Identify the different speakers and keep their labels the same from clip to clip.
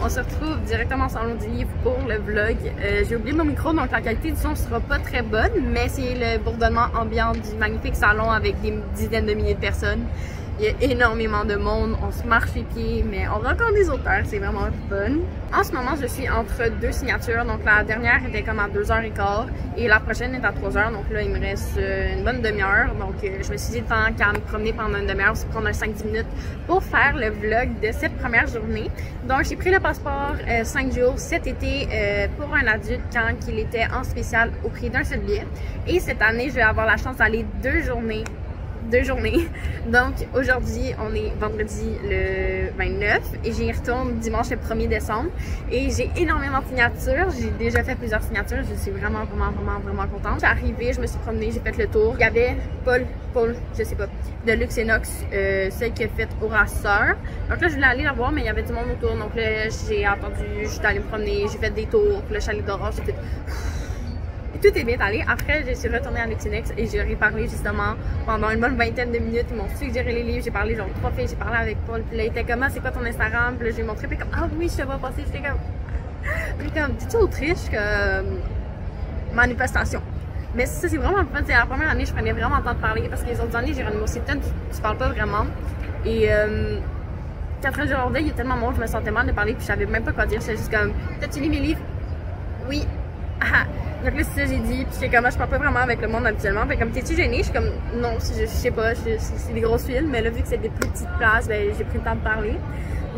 Speaker 1: on se retrouve directement au salon du livre pour le vlog. J'ai oublié mon micro, donc la qualité du son sera pas très bonne, mais c'est le bourdonnement ambiant du magnifique salon avec des dizaines de milliers de personnes. Il y a énormément de monde, on se marche les pieds, mais on rencontre des auteurs, c'est vraiment fun. En ce moment, je suis entre deux signatures, donc la dernière était comme à 2h15 et la prochaine est à 3h, donc là il me reste une bonne demi-heure. Donc je me suis dit tant qu'à me promener pendant une demi-heure, c'est prendre un 5-10 minutes pour faire le vlog de cette première journée. Donc j'ai pris le passeport 5 jours cet été pour un adulte quand il était en spécial au prix d'un seul billet. Et cette année, je vais avoir la chance d'aller deux journées. Donc aujourd'hui on est vendredi le 29 et j'y retourne dimanche le 1er décembre et j'ai énormément de signatures. J'ai déjà fait plusieurs signatures, je suis vraiment contente. Je suis arrivée, je me suis promenée, j'ai fait le tour. Il y avait Paul, je sais pas, de Luxe Inox, celle qui a fait Aura-Sœur. Donc là je voulais aller la voir mais il y avait du monde autour, donc là j'ai attendu, j'étais allée me promener, j'ai fait des tours, puis là je suis allée dehors, j'ai fait... Tout est bien allé. Après, je suis retournée à Luxinex et j'ai parlé justement pendant une bonne vingtaine de minutes. Ils m'ont suggéré les livres. J'ai parlé genre 3 filles. J'ai parlé avec Paul. Puis là, il était comme, c'est quoi ton Instagram? Puis là, j'ai montré. Puis comme, ah oui, je te vois passer. J'étais comme, t'es-tu Autriche que manifestation? Mais ça, c'est vraiment le fun. C'est la première année, je prenais vraiment le temps de parler parce que les autres années, j'ai renouvelé tu parles pas vraiment. Et Catherine Girardet, il y a tellement de monde, je me sentais mal de parler. Puis je savais même pas quoi dire. J'étais juste comme, t'as-tu lu mes livres? Oui. Ah. Donc là, c'est ça j'ai dit, puis j'étais comme, je parle pas vraiment avec le monde habituellement. Fait comme, t'es-tu gênée? Je suis comme, non, je sais pas, c'est des grosses films, mais là, vu que c'est des plus petites places, ben, j'ai pris le temps de parler.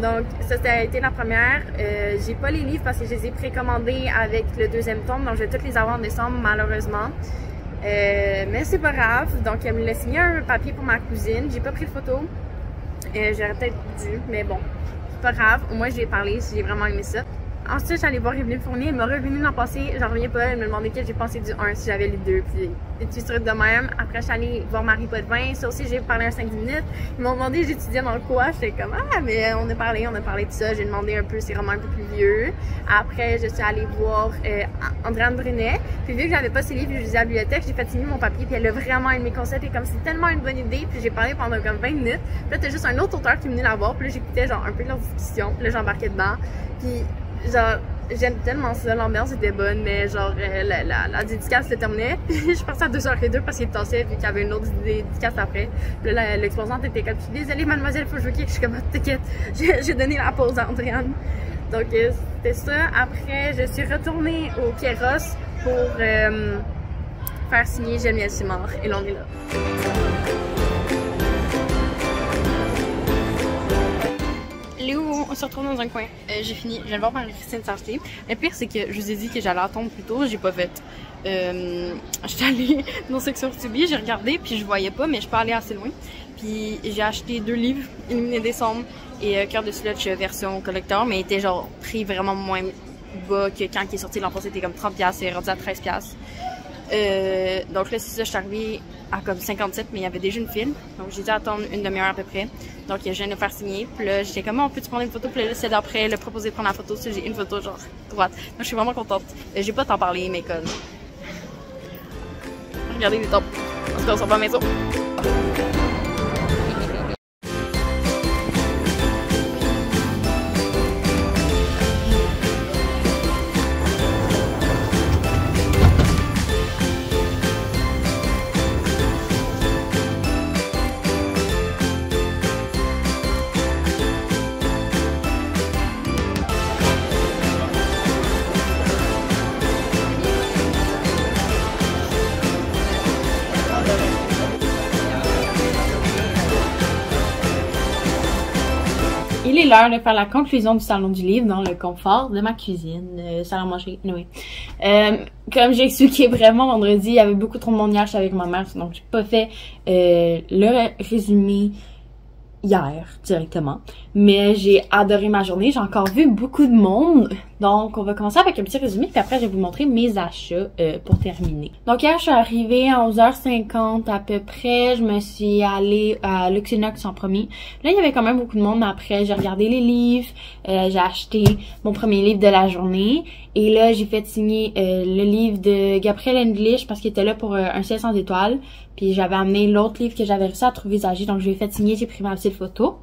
Speaker 1: Donc, ça, a été la première. J'ai pas les livres parce que je les ai précommandés avec le deuxième tome, donc je vais toutes les avoir en décembre, malheureusement. Mais c'est pas grave. Donc, elle me l'a signé un papier pour ma cousine. J'ai pas pris de photo. J'aurais peut-être dû, mais bon, c'est pas grave. Au moins, j'ai parlé, j'ai vraiment aimé ça. Ensuite, j'allais voir Evelyne Fournier, elle m'a revenu l'an passé, j'en reviens pas, elle me demandait quel j'ai pensé du 1 si j'avais les deux, puis des petits trucs de même. Après, je suis allée voir Marie Potvin, ça aussi, j'ai parlé un 5-10 minutes. Ils m'ont demandé j'étudiais dans quoi, j'étais comme, mais on a parlé de ça, j'ai demandé un peu, c'est vraiment un peu plus vieux. Après, je suis allée voir Andréane Brunet, puis vu que j'avais pas ses livres, je lisais à la bibliothèque, j'ai fait signer mon papier, puis elle a vraiment aimé le concept, et comme c'est tellement une bonne idée, puis j'ai parlé pendant comme 20 minutes. Puis là, t'as juste un autre auteur qui est venu la voir, puis là, j'écoutais genre un peu leur discussion, puis là, j'embarquais dedans, puis genre, j'aime tellement ça, l'ambiance était bonne, mais genre la dédicace se terminait. Je suis partie à 2h02 parce qu'il tassait vu qu'il y avait une autre dédicace après. Puis là, l'exposante était comme, je suis désolée mademoiselle, faut jouer. Je suis comme, t'inquiète, j'ai donné la pause à Andréane. Donc c'était ça. Après, je suis retournée au Kéros pour faire signer Geneviève Simard et l'on est là. Léo, on se retrouve dans un coin. J'ai fini, je viens de voir Marie-Christine s'acheter. Le pire, c'est que je vous ai dit que j'allais attendre plus tôt, j'ai pas fait. J'étais allée dans Section Tubi, j'ai regardé, puis je voyais pas, mais je peux aller assez loin. Puis j'ai acheté 2 livres, Illuminé Décembre et Cœur de Sludge version collector, mais il était genre prix vraiment moins bas que quand il est sorti l'an passé, c'était comme 30$, c'est rendu à 13$. Donc là, c'est ça, je suis arrivée à comme 57, mais il y avait déjà une file. Donc j'ai dû attendre une demi-heure à peu près. Donc je viens de faire signer. Puis là, j'étais comme, on peut-tu prendre une photo? Puis là, c'est d'après, le proposer de prendre la photo. Si j'ai une photo, genre, droite. Donc je suis vraiment contente. J'ai pas t'en parler, mais comme. Regardez les tops. En tout cas, on s'en va à la maison. Il est l'heure de faire la conclusion du salon du livre dans le confort de ma cuisine. Salle à manger, oui. Comme j'ai expliqué vraiment vendredi, il y avait beaucoup trop de monde hier, j'étais avec ma mère, donc j'ai pas fait le résumé hier directement. Mais j'ai adoré ma journée, j'ai encore vu beaucoup de monde. Donc on va commencer avec un petit résumé, puis après je vais vous montrer mes achats pour terminer. Donc hier je suis arrivée à 11h50 à peu près, je me suis allée à Luxe Inox en premier. Là il y avait quand même beaucoup de monde, mais après j'ai regardé les livres, j'ai acheté mon premier livre de la journée. Et là j'ai fait signer le livre de Gabriel English parce qu'il était là pour un ciel sans étoiles. Puis j'avais amené l'autre livre que j'avais réussi à trouver usagé, donc je l'ai fait signer, j'ai pris ma petite photo.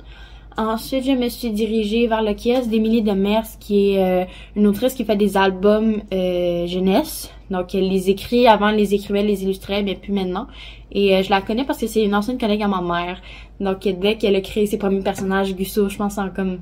Speaker 2: Ensuite, je me suis dirigée vers le kiosque d'Émilie Demers, qui est une autrice qui fait des albums jeunesse. Donc, elle les écrit. Avant, elle les écrivait, elle les illustrait, mais plus maintenant. Et je la connais parce que c'est une ancienne collègue à ma mère. Donc, dès qu'elle a créé ses premiers personnages, Gusso, je pense en comme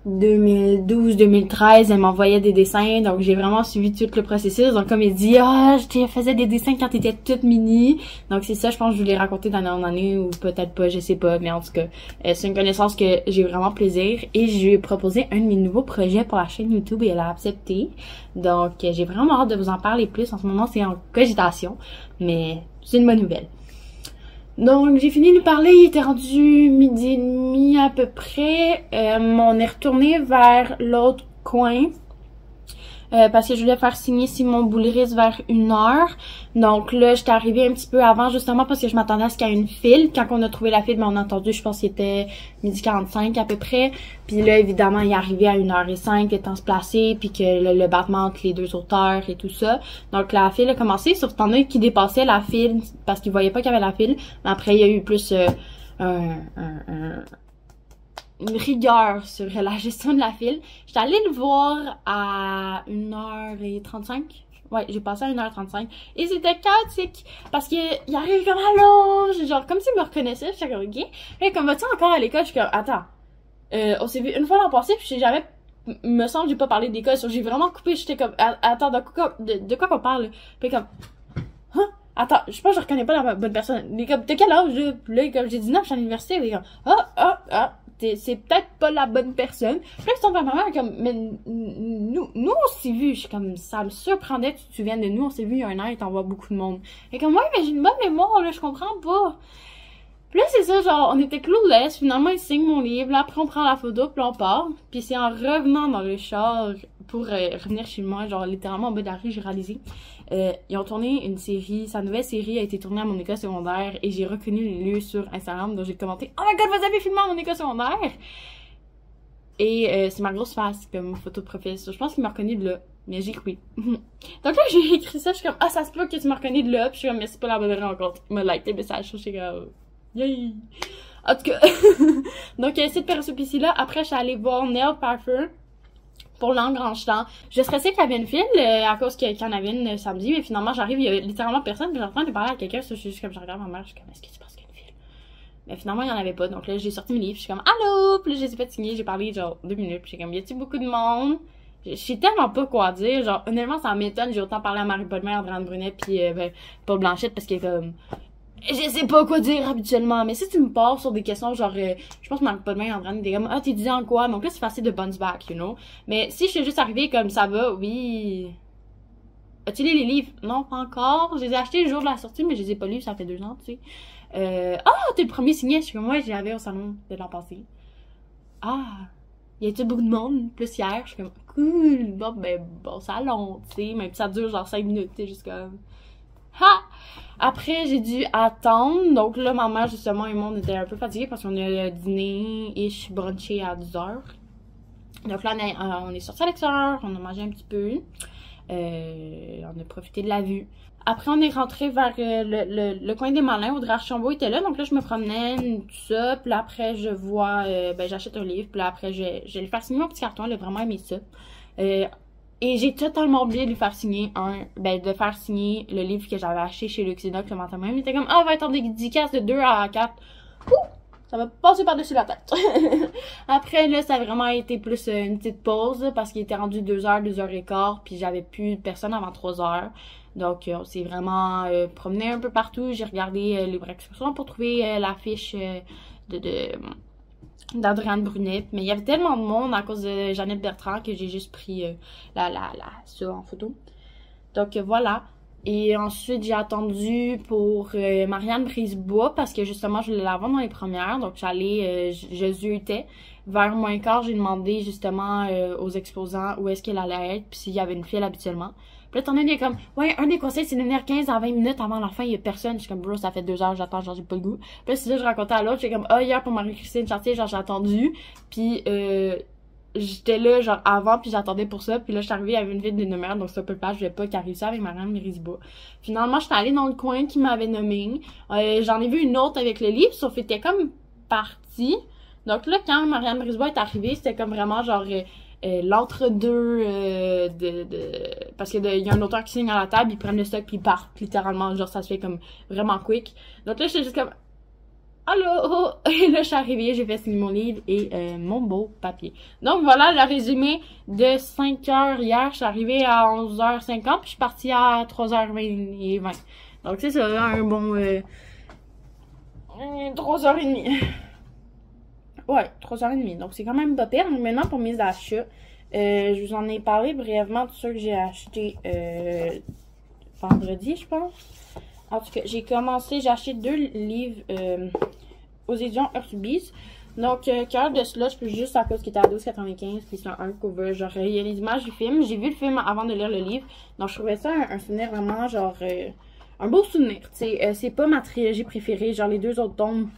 Speaker 2: 2012-2013, elle m'envoyait des dessins, donc j'ai vraiment suivi tout le processus. Donc comme elle dit, je te faisais des dessins quand t'étais toute mini, donc c'est ça, je pense que je voulais raconter d'année en année, ou peut-être pas, je sais pas, mais en tout cas, c'est une connaissance que j'ai vraiment plaisir, et je lui ai proposé un de mes nouveaux projets pour la chaîne YouTube, et elle a accepté. Donc j'ai vraiment hâte de vous en parler plus. En ce moment, c'est en cogitation, mais c'est une bonne nouvelle. Donc, j'ai fini de lui parler, il était rendu 12h30 à peu près. On est retourné vers l'autre coin. Parce que je voulais faire signer Simon Boulris vers 1h. Donc là, j'étais arrivée un petit peu avant, justement, parce que je m'attendais à ce qu'il y ait une file. Quand on a trouvé la file, on a entendu, je pense qu'il était 12h45 à peu près. Puis là, évidemment, il est arrivé à 1h05, le temps se placer, puis que le battement entre les deux auteurs et tout ça. Donc la file a commencé, sauf qu'il y en a qui dépassaient la file, parce qu'ils voyaient pas qu'il y avait la file. Mais après, il y a eu plus une rigueur sur la gestion de la file. J'étais allée le voir à 1h35. Ouais, j'ai passé à 1h35. Et c'était chaotique. Parce qu'il arrive comme allô, genre comme s'il me reconnaissait. J'étais comme ok. Et comme vas-tu encore à l'école? Je suis comme attends. On s'est vu une fois l'an passé, puis j'ai jamais. Me semble j'ai pas parlé d'école. J'ai vraiment coupé. J'étais comme attends, de quoi qu'on parle? Puis comme hein? Attends, je pense que je reconnais pas la bonne personne. Mais comme t'as quel âge? Là, comme j'ai 19, je suis à l'université. Mais comme c'est peut-être pas la bonne personne. Puis là, ils sont vers ma mère comme, mais nous on s'est vus. Je suis comme, ça me surprendait que tu te souviennes de nous. On s'est vus il y a un an et t'en vois beaucoup de monde. Et comme, ouais, mais j'ai une bonne mémoire, là, je comprends pas. Puis là, c'est ça, genre, on était clueless. Finalement, ils signent mon livre. Là, après, on prend la photo, puis on part. Puis c'est en revenant dans le char pour revenir chez moi, genre, littéralement, en bas de la rue, j'ai réalisé. Ils ont tourné une série. Sa nouvelle série a été tournée à mon école secondaire. Et j'ai reconnu les lieux sur Instagram. Donc, j'ai commenté, oh my god, vous avez filmé à mon école secondaire! Et c'est ma grosse face comme photo de profil. Je pense qu'il m'a reconnu de là. Mais j'ai cru. Donc là, j'ai écrit ça. Je suis comme, ça se peut que tu m'as reconnu de là. Puis je suis comme, mais c'est pas la bonne rencontre. Il m'a like les messages. Je suis comme, yay! En tout cas, donc cette perso-là, après, je suis allée voir Neil Pfeiffer pour l'engrange-temps. Je stressais qu'il y avait une file à cause qu'il y en avait une samedi, mais finalement, j'arrive, il y a littéralement personne, puis j'ai en train de parler à quelqu'un, je suis juste comme, je regarde ma mère, je suis comme, est-ce que tu penses qu'il y a une file? Mais finalement, il y en avait pas, donc là, j'ai sorti mes livres, je suis comme, allô! Puis là, je les ai fait signer, j'ai parlé genre 2 minutes, puis j'ai comme, y a-t-il beaucoup de monde? Je sais tellement pas quoi dire, genre, honnêtement, ça m'étonne, j'ai autant parlé à Marie Paulmer, Andréane Brunet, puis Paul Blanchette, parce que comme, je sais pas quoi dire habituellement, mais si tu me pars sur des questions genre, je pense que Marie Paulmer, Andréane, t'es comme, t'es dit en quoi? Donc là, c'est facile de bounce back, you know? Mais si je suis juste arrivée comme, ça va, oui. As-tu lu les livres? Non, pas encore. Je les ai achetés le jour de la sortie, mais je les ai pas lus, ça fait 2 ans, tu sais. T'es le premier signé, je suis comme, moi, je l'avais au salon de l'an passé. Y a-t-il beaucoup de monde? Plus hier, je suis comme, cool, bon salon, tu sais, même si ça dure genre 5 minutes, tu sais, juste comme, Après, j'ai dû attendre, donc là, ma mère, justement, et moi, on était un peu fatigués parce qu'on a dîné-ish brunché à 10h. Donc là, on est sorti à l'extérieur, on a mangé un petit peu, on a profité de la vue. Après, on est rentré vers le coin des Malins, Audrey Archambault était là, donc là, je me promenais, tout ça, puis là, après, je vois, j'achète un livre, puis là, après, je vais lui faire signer mon petit carton, elle a vraiment aimé ça. Et j'ai totalement oublié de lui faire signer de faire signer le livre que j'avais acheté chez Luxinox le matin même. Il était comme, va être en dédicace de 2 à 4. Ça m'a passé par-dessus la tête. Après, là, ça a vraiment été plus une petite pause, parce qu'il était rendu 2h, 2h15, puis j'avais plus personne avant 3h. Donc, on s'est vraiment promené un peu partout. J'ai regardé les excursions pour trouver l'affiche d'Adrienne Brunet, mais il y avait tellement de monde à cause de Jeannette Bertrand que j'ai juste pris ça en photo. Donc voilà. Et ensuite, j'ai attendu pour Marianne Brisebois parce que justement, je voulais la vendre dans les premières. Donc j'allais, je zutais. Vers moins quart, j'ai demandé justement aux exposants où est-ce qu'elle allait être, puis s'il y avait une file habituellement. Puis là, t'en as une comme, ouais, un des conseils, c'est de venir 15 à 20 minutes avant la fin, il y a personne. Je suis comme, bro, ça fait 2 heures, j'attends, genre, j'ai pas le goût. Puis là, c'est ça, je racontais à l'autre, j'ai comme, hier pour Marie-Christine Chartier, genre, j'ai attendu. Puis, j'étais là, genre, avant, puis j'attendais pour ça. Puis là, je suis arrivée, il y avait une ville de numéro, donc c'est un peu plat, je voulais pas qu'elle arrive ça avec Marianne Brisebois. Finalement, j'étais allée dans le coin qui m'avait nommé. J'en ai vu une autre avec le livre, sauf qu'elle était comme partie. Donc là, quand Marianne Brisebois est arrivée, c'était comme vraiment genre l'entre-deux parce que y a un auteur qui signe à la table, ils prennent le stock puis ils partent littéralement, genre ça se fait comme vraiment quick. Donc là, j'étais juste comme allô! Et là, je suis arrivée, j'ai fait signer mon livre et mon beau papier. Donc voilà le résumé de 5 heures hier. Je suis arrivée à 11h50 puis je suis partie à 3h20. Donc c'est ça, un bon 3h30. Ouais, 3h30. Donc c'est quand même pas pire. Donc maintenant pour mes achats, je vous en ai parlé brièvement de ceux que j'ai achetés vendredi, je pense. En tout cas, j'ai acheté 2 livres aux éditions Urtubise. Donc, Cœur de Slush, puis juste à cause qu'il était à 12,95, puis c'est un hardcover. Genre, il y a les images du film. J'ai vu le film avant de lire le livre. Donc, je trouvais ça un souvenir vraiment, genre, un beau souvenir. Tu sais, c'est pas ma trilogie préférée. Genre, les 2 autres tomes.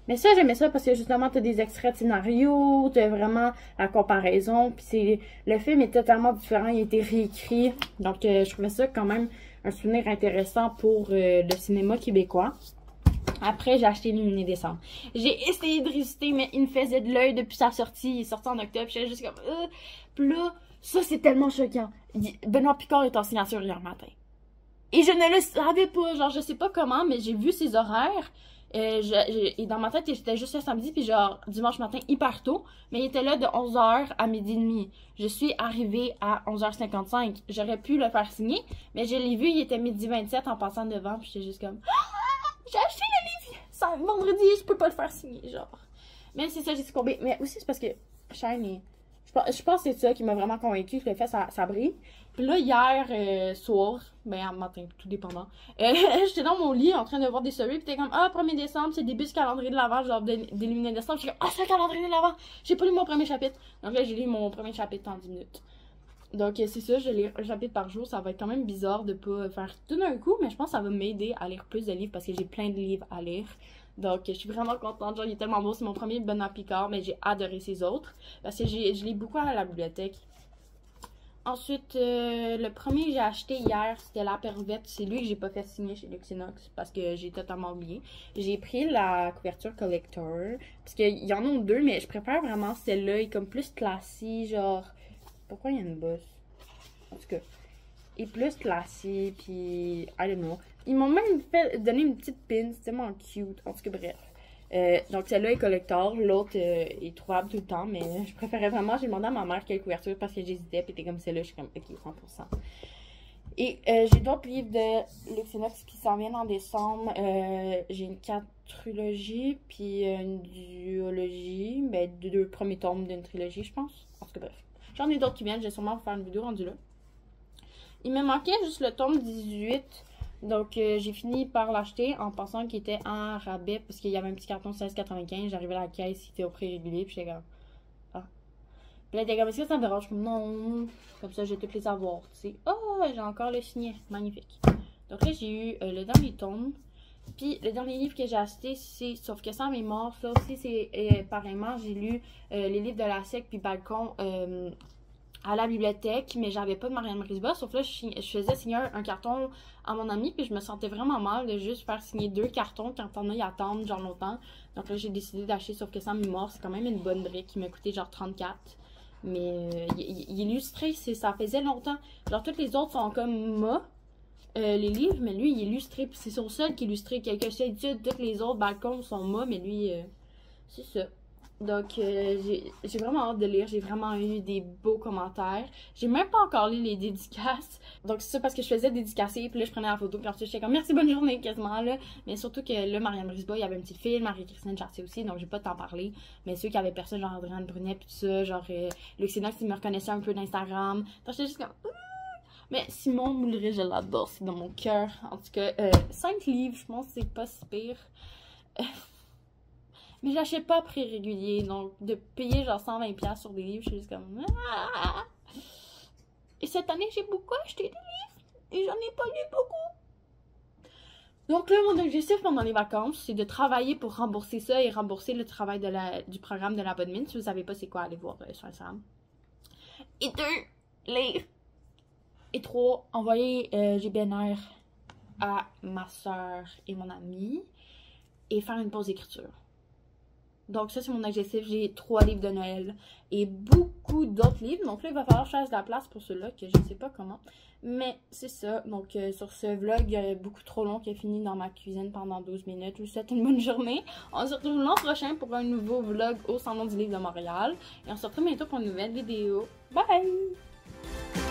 Speaker 2: Mais ça, j'aimais ça parce que justement, t'as des extraits de scénario, t'as vraiment la comparaison. Puis le film est totalement différent, il a été réécrit. Donc, je trouvais ça quand même un souvenir intéressant pour le cinéma québécois. Après, j'ai acheté Illuminé Décembre. J'ai essayé de résister, mais il me faisait de l'œil depuis sa sortie. Il est sorti en octobre. J'étais juste comme... Puis là, ça, c'est tellement choquant. Benoît Picard est en signature hier matin. Et je ne le savais pas. Genre, je sais pas comment, mais j'ai vu ses horaires. Et dans ma tête, j'étais juste le samedi, puis genre, dimanche matin, hyper tôt. Mais il était là de 11h à 12h30. Je suis arrivée à 11h55. J'aurais pu le faire signer, mais je l'ai vu, il était 12h27 en passant devant, puis j'étais juste comme... J'ai acheté le livre! Ça, vendredi, je peux pas le faire signer, genre. Mais c'est ça, j'ai succombé. Mais aussi, c'est parce que Shine, je pense que c'est ça qui m'a vraiment convaincue que le fait, ça brille. Puis là, hier soir, ben, matin, tout dépendant, j'étais dans mon lit en train de voir des stories, pis t'es comme, 1er décembre, c'est le début du calendrier de l'Avent, genre d'Illuminé Décembre. J'étais comme, c'est le calendrier de l'Avent! J'ai pas lu mon premier chapitre. Donc là, j'ai lu mon premier chapitre en 10 minutes. Donc, c'est ça, je lis un chapitre par jour. Ça va être quand même bizarre de pas faire tout d'un coup, mais je pense que ça va m'aider à lire plus de livres parce que j'ai plein de livres à lire. Donc, je suis vraiment contente. Genre, il est tellement beau. C'est mon premier Benoît Picard, mais j'ai adoré ses autres parce que je lis beaucoup à la bibliothèque. Ensuite, le premier que j'ai acheté hier, c'était La Pervette. C'est lui que j'ai pas fait signer chez Luxinox parce que j'ai totalement oublié. J'ai pris la couverture collector parce qu'il y en a 2, mais je préfère vraiment celle-là. Il est comme plus classique, genre... Pourquoi il y a une bosse? En tout cas, il est plus classé, puis I don't know. Ils m'ont même fait donner une petite pin, c'est tellement cute. En tout cas, bref. Donc celle-là est collector, l'autre est trouvable tout le temps, mais je préférais vraiment, j'ai demandé à ma mère quelle couverture parce que j'hésitais, puis t'es comme celle-là, je suis comme ok, 100%. Et j'ai d'autres livres de Luxinox qui s'en viennent en décembre. J'ai une quadrilogie, puis une duologie, ben 2 premiers tomes d'une trilogie, je pense. En tout cas, bref. J'en ai d'autres qui viennent, je vais sûrement vous faire une vidéo rendue là. Il me manquait juste le tome 18. Donc, j'ai fini par l'acheter en pensant qu'il était en rabais parce qu'il y avait un petit carton 16,95. J'arrivais à la caisse, il était au prix régulier. Puis j'étais comme... Ah. Puis là, il était comme, est-ce que ça me dérange? Comme, non. Comme ça, j'ai tous les avoirs. Tu sais. Oh, j'ai encore le signet. Magnifique. Donc là, j'ai eu le dernier tome. Puis le dernier livre que j'ai acheté, c'est Sauf que sans mémoire. Ça aussi, c'est pareillement. J'ai lu les livres de la SEC puis Balcon à la bibliothèque, mais j'avais pas de Marianne Brisebois. Sauf là, je faisais signer un carton à mon ami, puis je me sentais vraiment mal de juste faire signer 2 cartons quand on a à attendre genre longtemps. Donc là, j'ai décidé d'acheter Sauf que sans mémoire. C'est quand même une bonne brique qui m'a coûté genre 34. Mais il illustré, ça faisait longtemps. Genre, toutes les autres sont comme moi. Les livres, mais lui, il est illustré. Puis c'est son seul qui est illustré. Quelque chose d'habitude, tous les autres balcons sont moi, mais lui, c'est ça. Donc, j'ai vraiment hâte de lire. J'ai vraiment eu des beaux commentaires. J'ai même pas encore lu les dédicaces. Donc, c'est ça parce que je faisais dédicacer. Puis là, je prenais la photo. Puis ensuite, j'étais comme merci, bonne journée, quasiment là. Mais surtout que là, Marianne Brisebois, il y avait un petit film. Marie-Christine Chartier aussi. Donc, j'ai pas t'en parler. Mais ceux qui avaient personne, genre Adrienne Brunet, puis tout ça. Genre, Luxinox, ils me reconnaissaient un peu d'Instagram. Donc, j'étais juste comme. Mais Simon Mouleret, je l'adore, c'est dans mon cœur. En tout cas, 5 livres, je pense que c'est pas si pire. Mais j'achète pas à prix régulier, donc de payer genre 120$ sur des livres, je suis juste comme... Ah! Et cette année, j'ai beaucoup acheté des livres et j'en ai pas lu beaucoup. Donc là, mon objectif pendant les vacances, c'est de travailler pour rembourser ça et rembourser le travail du programme de la bonne mine. Si vous savez pas c'est quoi, allez voir sur Instagram. Et 2, lire. Et 3, envoyer GBNR à ma soeur et mon ami et faire une pause d'écriture. Donc ça, c'est mon objectif. J'ai 3 livres de Noël et beaucoup d'autres livres. Donc là, il va falloir que je fasse de la place pour ceux-là, que je ne sais pas comment. Mais c'est ça. Donc sur ce vlog beaucoup trop long qui a fini dans ma cuisine pendant 12 minutes. Je vous souhaite une bonne journée. On se retrouve l'an prochain pour un nouveau vlog au Salon du Livre de Montréal. Et on se retrouve bientôt pour une nouvelle vidéo. Bye!